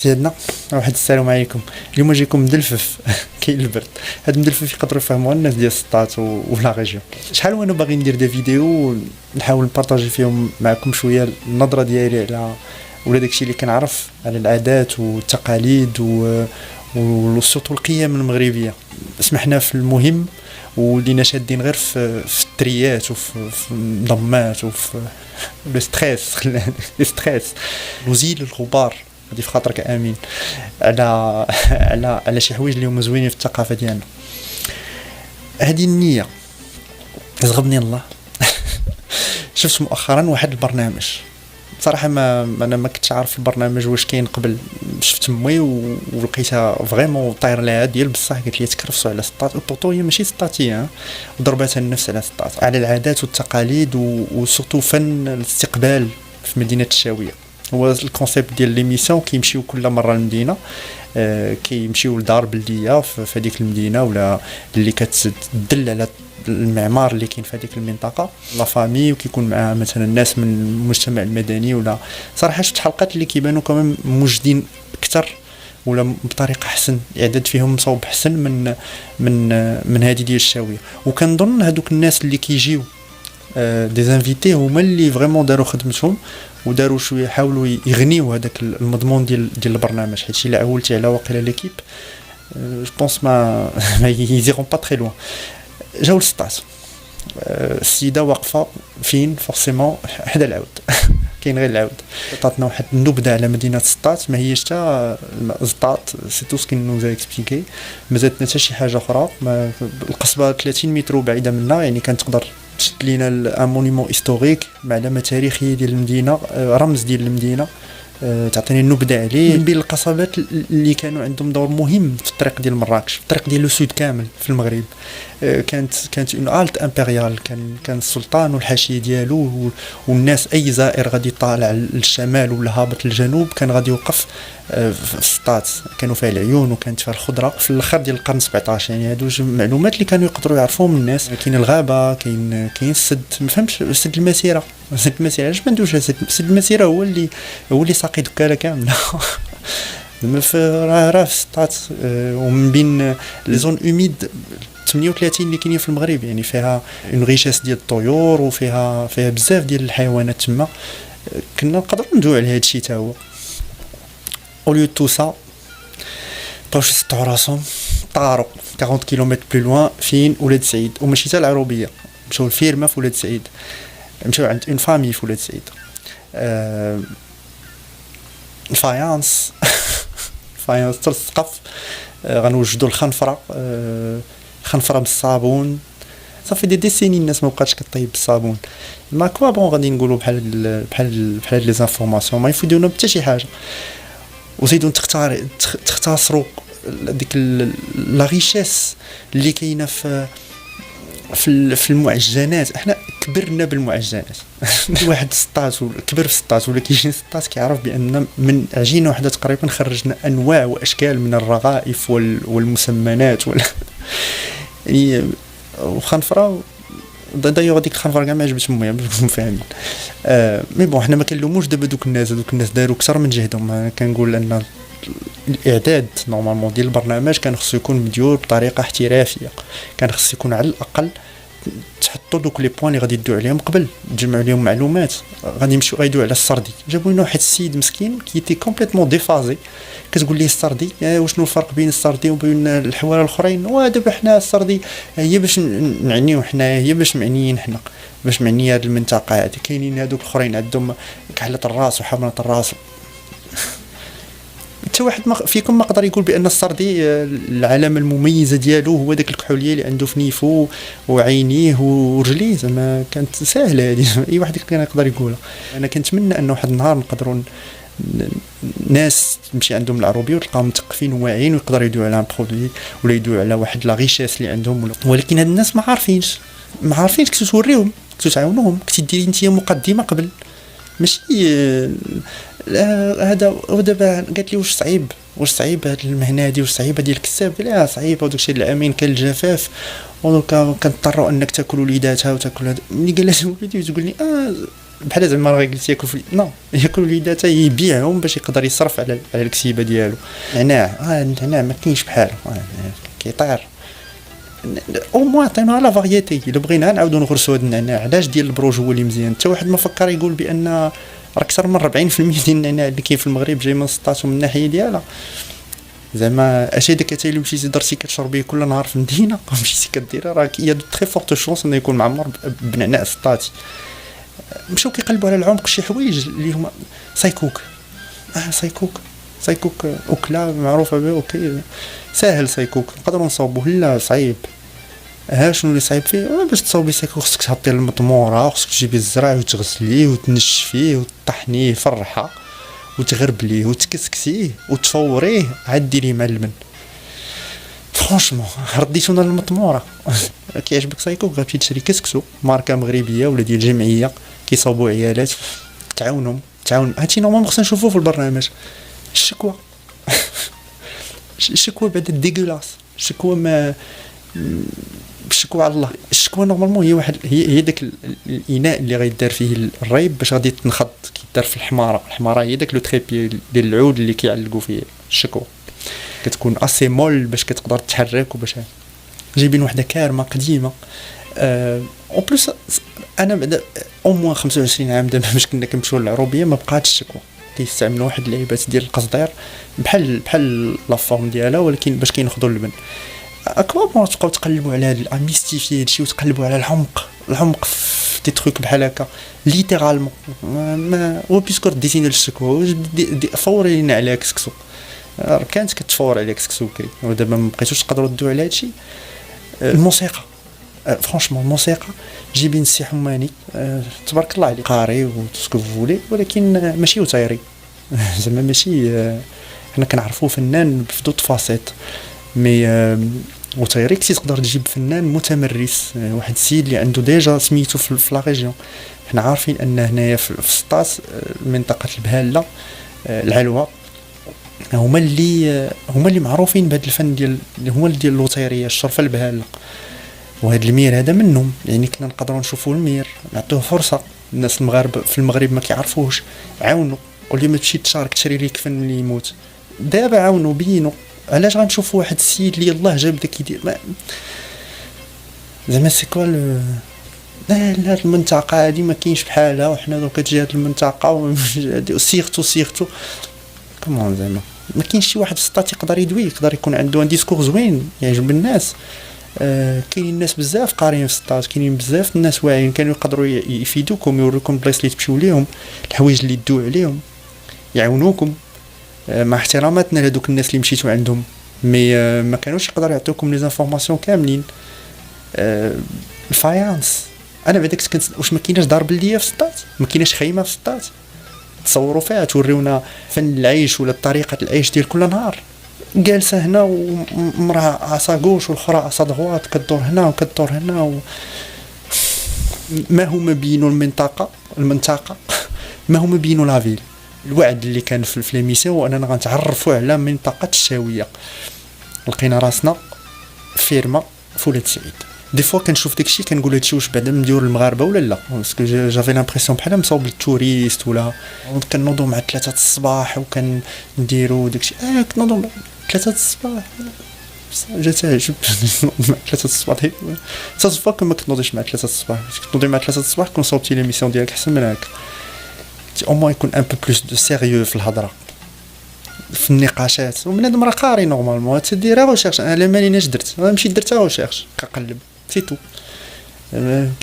سيدنا واحد السلام عليكم. اليوم جايكم مدلفف كاين البرد. هاد المدلفف يقدروا يفهموا الناس ديال السطات ولا ريجيون. شحال وانا باغي ندير دي فيديو نحاول نبارطاجي فيهم معكم شويه النظره ديالي على ولا داكشي اللي كنعرف على العادات والتقاليد وسورتو القيم المغربيه. سمحنا في المهم ولينا شادين غير في التريات وفي المضمات وفي لو ستريس ستريس وزيل الغبار هادي في خاطرك امين على شي حوايج اللي هما زوينين في الثقافه ديالنا. هذه النيه زغبني الله. شفت مؤخرا واحد البرنامج صراحه انا ما كنتش عارف البرنامج واش كاين قبل. شفت امي ولقيتها فريمون طاير لها ديال بصح قالت لي تكرفسوا على سطات بورتو هي ماشي سطاتيه وضربتها النفس على سطات على العادات والتقاليد وسورتو فن الاستقبال في مدينه الشاويه. هو الكونسيبت ديال ليميسيون كيمشيو كل مره للمدينه، كيمشيو لدار بلديه في هذيك المدينه ولا اللي كتدل على المعمار اللي كاين في هذيك المنطقه لا فامي، وكيكون معها مثلا الناس من المجتمع المدني. ولا صراحه شفت حلقات اللي كيبانوا كمان موجدين اكثر ولا بطريقه احسن، اعداد فيهم مصوب احسن من هذه ديال الشاويه. وكنظن هذوك الناس اللي كيجيو دي زانفيتي هما اللي فريمون داروا خدمتهم وداروا شويه حاولوا يغنيوا هذاك المضمون ديال البرنامج، حيت الا عولتي على واقيلا ليكيب جو بونس ما يزيرون با تري لوين. جاو للسطات، السيده واقفه فين فورسيمون حدا العود. كاين غير العود. عطاتنا واحد النبذه على مدينه سطات ما هيش حتى سطات، سي تو سكي نوزا اكسبليكي. ما زادتنا حتى شي حاجه اخرى. القصبه 30 متر بعيده منا، يعني كانت تقدر تشد لينا ان مونيمون هيستوريك معلمه تاريخيه ديال المدينه، رمز ديال المدينه، تعطيني النبذه عليه. من بين القصبات اللي كانوا عندهم دور مهم في الطريق ديال مراكش، في الطريق ديال لو سود كامل في المغرب. كانت اون الت امبريال، كان السلطان والحاشيه ديالو والناس. اي زائر غادي طالع للشمال ولا هابط للجنوب كان غادي يوقف في السطات. كانوا فيها العيون وكانت فيها الخضره في الاخر ديال القرن 17. يعني هادو معلومات اللي كانوا يقدروا يعرفوهم الناس. كاين الغابه، كاين السد، ما فهمتش سد المسيره. سد المسيره علاش ما ندوش سد المسيره هو اللي ساقي دكاله كامله. زعما راه في السطات. ومن بين لي زون اوميد 38 اللي كاينين في المغرب، يعني فيها اون ريشيس ديال الطيور وفيها بزاف ديال الحيوانات تما. كنا نقدروا ندويو على هذا الشيء حتى هو. اوليو تو سا باش يسطعوا راسهم طاروا 40 كيلومتر بلو لوان فين ولاد سعيد. وماشي حتى العروبيه، مشاو الفيرما في ولاد سعيد، مشاو عند اون فامي في ولاد سعيد. الفايانس فايانس حتى السقف. غنوجدوا الخنفره، خنفره بالصابون. صافي دي ديسيني الناس ما بقاتش كطيب بالصابون. ما كوا بون غادي نقولوا بحال لي زانفورماسيون ما يفيدونا حتى شي حاجه. وزيدوا تختصروا ديك لا ريشيس اللي كاينه في المعجنات. احنا كبرنا بالمعجنات. واحد سطات كبر في سطات ولا كيجي سطات كيعرف بان من عجينه واحده تقريبا خرجنا انواع واشكال من الرغائف والمسمنات يعني وخنفره. دايوغ ديك الخنفره كاع ما عجبتش امي باش نكونوا فاهمين. مي بون حنا ما كنلوموش دابا دوك الناس داروا اكثر من جهدهم. كنقول ان الاعداد نورمالمون ديال البرنامج كان خصو يكون مديور بطريقه احترافيه. كان خصو يكون على الاقل تحطوا دوك لي بوين اللي غادي يدوا عليهم قبل، تجمعوا لهم معلومات. غادي يمشيو غيدوا على السردي، جابوا لنا واحد السيد مسكين كي تي كومبليتمون ديفازي. كتقول ليه السردي وشنو الفرق بين السردي وبين الحوار الاخرين؟ ودابا حنا السردي هي باش نعنيو حنا، هي باش معنيين حنا، باش معني هذه المنطقه هذه. كاينين هذوك الاخرين عندهم كحله الراس وحمره الراس. حتى واحد فيكم ما قدر يقول بان السردي العلامه المميزه ديالو هو داك الكحوليه اللي عنده في نيفو وعينيه ورجليه. زعما كانت سهله هذه، اي واحد كان يقدر يقولها. انا كنتمنى انه واحد النهار نقدروا ناس تمشي عندهم العروبيه وتلقاهم مثقفين وواعيين ويقدروا يدويو على برودوي ولا يدويو على واحد لا ريشيس اللي عندهم. ولكن هاد الناس ما عارفينش كنتو توريهم، كنتو تعاونوهم، كنتي ديري انت مقدمه قبل. ماشي هذا. ودابا قالت لي واش صعيب هاد المهنه هادي، واش صعيبه ديال الكساب؟ لا صعيبه وداك الشيء الامين كان الجفاف ودوكا كنضطروا انك تاكل وليداتها وتاكل هذا. ملي قال لها وليدي تقول لي بحال زعما راه قلت ياكل نو ياكل الوليدات يبيعهم باش يقدر يصرف على الكسيبه ديالو. النعناع ما كاينش بحاله كيطير. او موان عطينا لا فاريتي. الا بغينا نعاودو نغرسوا هذا النعناع علاش ديال البروج هو اللي مزيان. حتى واحد ما فكر يقول بان راه اكثر من 40% ديال النعناع اللي كاين في المغرب جاي من سطات ومن الناحيه ديالها. زعما اش هذاك حتى الا مشيتي درتي كتشربيه كل نهار في المدينه مشيتي كديرها راه يا دو تري فورت شونس انه يكون معمر بنعناع سطاتي. مشاو كيقلبوا على العمق شي حوايج اللي هما سايكوك. سايكوك أكلة معروفة به. أوكي ساهل سايكوك نقدروا نصاوبوه. لا صعيب. شنو اللي صعيب فيه؟ باش تصاوبي سايكوك خصك تحطي المطمورة، خصك تجيبي الزرع وتغسليه وتنشفيه وتطحنيه في الرحى وتغربليه وتكسكسيه وتفوريه عاد ديريه مع اللبن. فرانشمون رديتونا للمطمورة. كيعجبك سايكوك غتمشي تشري كسكسو ماركة مغربية ولا ديال جمعية كيصاوبوا عيالات تعاون. هادشي نورمالمون خصنا نشوفوه في البرنامج. الشكوى بعد ديغولاس. الشكوى على الله. الشكوى نورمالمون هي واحد هي داك الاناء اللي غيدار فيه الريب باش غادي تنخض كيدار في الحماره هي داك لو تريبي ديال العود اللي كيعلقوا فيه الشكوى. كتكون اسي مول باش كتقدر تحرك وباش جايبين وحده كارمه قديمه. او بليس انا بعدا او موان 25 عام دابا باش كنا كنمشيو للعروبيه ما بقاتش الشكوى. كيستعملوا واحد اللعيبات ديال القصدير بحال لا فورم ديالها ولكن باش كينخدوا اللبن. اكوا تبقاو تقلبوا على هاد الميستيفي هادشي وتقلبوا على العمق في دي تروك بحال هكا ليترالمون. ما هو بيسكور ديزيني الشكوى فوري لينا على كسكسو. كانت كتفور على كسكسو بكري ودابا ما بقيتوش تقدروا تدوا على هادشي. الموسيقى فرانشمون الموسيقى جيبين السي حماني تبارك الله عليه قاري وتسكو فولي ولكن ماشي وتايري. زعما ماشي حنا كنعرفوه فنان في دوت فاسيت مي وتايري كنتي تقدر تجيب فنان متمرس واحد السيد اللي عنده ديجا سميتو في لا ريجيون. حنا عارفين ان هنايا في سطات منطقه البهاله العلوه هما اللي معروفين بهذا الفن ديال اللي هما ديال اللوطيريه الشرفه البهاله. وهذا المير هذا منهم يعني كنا نقدروا نشوفوا المير نعطوه فرصه. الناس المغاربه في المغرب ما كيعرفوش عاونوا. قولي ما تمشي تشارك تشري ليك فن اللي يموت دابا عاونوا بينوا. علاش غنشوفوا واحد السيد اللي يلاه جاب داك يدير زعما سي كوا لا المنطقه هذه ما كاينش بحالها وحنا دوك تجي هذه المنطقه سيرتو كمان زعما ما كاينش شي واحد في السطات يقدر يقدر يكون عنده ان ديسكور زوين يعجب الناس. كاينين الناس بزاف قاريين في السطات كاينين بزاف الناس واعيين كانوا يقدروا يفيدوكم يوريكم البلايص اللي تمشيو ليهم الحوايج اللي يدوا عليهم يعاونوكم. مع احتراماتنا لهذوك الناس اللي مشيتوا عندهم مي ما كانوش يقدروا يعطيوكم لي انفورماسيون كاملين. الفايانس انا بعدا كنت واش ما كايناش دار بلديه في السطات ما كايناش خيمه في السطات تصوروا فيها توريونا فن العيش ولا طريقه العيش ديال كل نهار. جالسه هنا ومراه عصا غوش والاخرى عصا دغوات كدور هنا وكدور هنا ما هما بينوا المنطقه ما هما بينوا لافيل. الوعد اللي كان في ليميسيون واننا غنتعرفوا على منطقه الشاويه. لقينا راسنا فيرما فولاد سعيد. دي فوا كنشوف داكشي كنقول هادشي واش بعدا مديور المغاربه ولا لا باسكو جافي لامبرسيون بحال مصاوب للتوريست ولا كنوضوا مع 3 الصباح وكنديروا داكشي كنوضوا 3 الصباح جات عجب 3 الصباح تصفى كما كنوضيش مع 3 الصباح كنوضي مع 3 الصباح كون صوبتي ليميسيون ديالك احسن من هكا او موان يكون ان بو بلوس دو سيريو في الهضره في النقاشات. وبنادم راه قاري نورمالمون تديرها غوشيرش. انا ماليناش درت مشيت درتها غوشيرش كنقلب سي تو.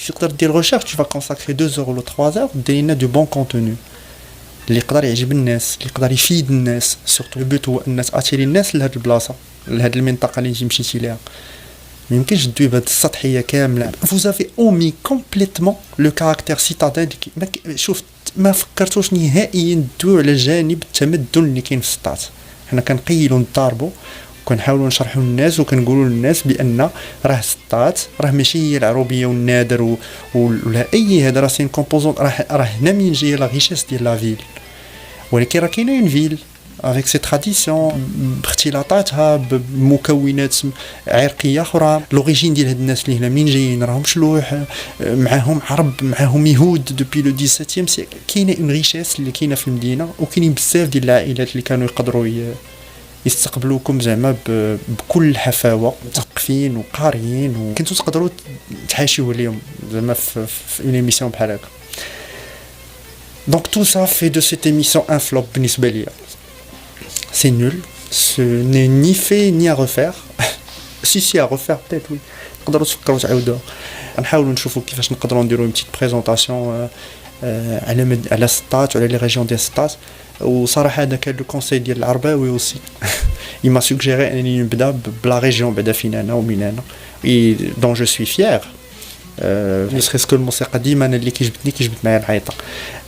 تقدر دير غوشيرش tu vas consacrer 2 heures ولا 3 heures دير لنا دو بون كونتوني اللي يقدر يعجب الناس اللي يقدر يفيد الناس. سورتو البوت هو الناس اتيري الناس لهاد البلاصه لهاد المنطقه اللي انت مشيتي ليها. ما يمكنش تدوي بهاد السطحيه كامله. vous avez omis complètement le caractère citadin شوف ما فكرتوش نهائيا تدويو على جانب التمدن اللي كاين في السطات. حنا كنقيلوا نضاربوا وكنحاولوا نشرحوا للناس وكنقولوا للناس بان راه السطات راه ماشي هي العروبيه والنادر ولا اي هذا راه سين كومبوزون راه هنا من جايه لا ريشيس ديال لا فيل ولكن راه كاينه اون فيل avec ses traditions باختلاطاتها بمكونات عرقيه اخرى. لوريجين ديال هاد الناس اللي هنا منين جايين راهم شلوح، معاهم عرب، معاهم يهود دوبي لو 17 سيكل. كاينه اون ريشيس اللي كاينه في المدينه، وكاينين بزاف ديال العائلات اللي كانوا يقدروا يستقبلوكم زعما بكل حفاوه، مثقفين وقاريين، وكنتو تقدروا تحاشيو اليوم زعما في اون ايميسيون بحال هكا. Donc tout ça fait de cette émission un flop بالنسبة ليا. C'est nul, ce n'est ni fait ni à refaire. si à refaire peut-être oui. نقدروا تفكروا تعاودوها. نحاولوا نشوفوا كيفاش نقدروا نديروا une petite présentation على ستات وعلى لي ريجيون ديال ستات. وصراحة هذا كان لو كونساي ديال العرباوي اوسي. il m'a suggéré انني نبدا بلا ريجيون بعدا فين انا ومن انا et dont je suis fier. ne serait-ce que الموسيقى ديما انا اللي كيجبدني معايا العيطه.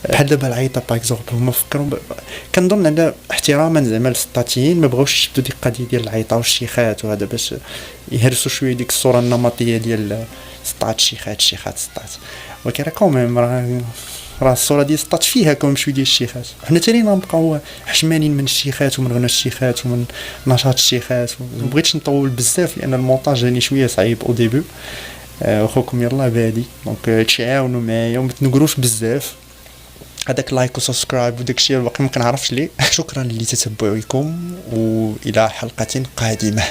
بحال دابا العيطه باغ اكزومبل هما فكروا كنظن على احتراما زعما للسطاتيين ما بغاوش يشدوا ديك القضيه ديال العيطه والشيخات وهذا باش يهرسوا شويه ديك الصوره النمطيه ديال سطات شيخات سطات. ولكن راه كوميم راه الصوره ديال سطات فيها كوم شويه ديال الشيخات. حنا تاني نبقاو حشمانين من الشيخات ومن غنى الشيخات ومن نشاط الشيخات. ما بغيتش نطول بزاف لان المونتاج راني شويه صعيب او ديبي. اخوكم يلا بادي دونك تشاونوا معايا وما تنقروش بزاف. هذاك لايك وسبسكرايب وداك الشيء الباقي ما كنعرفش ليه. شكرا لتتبعكم والى حلقه قادمه.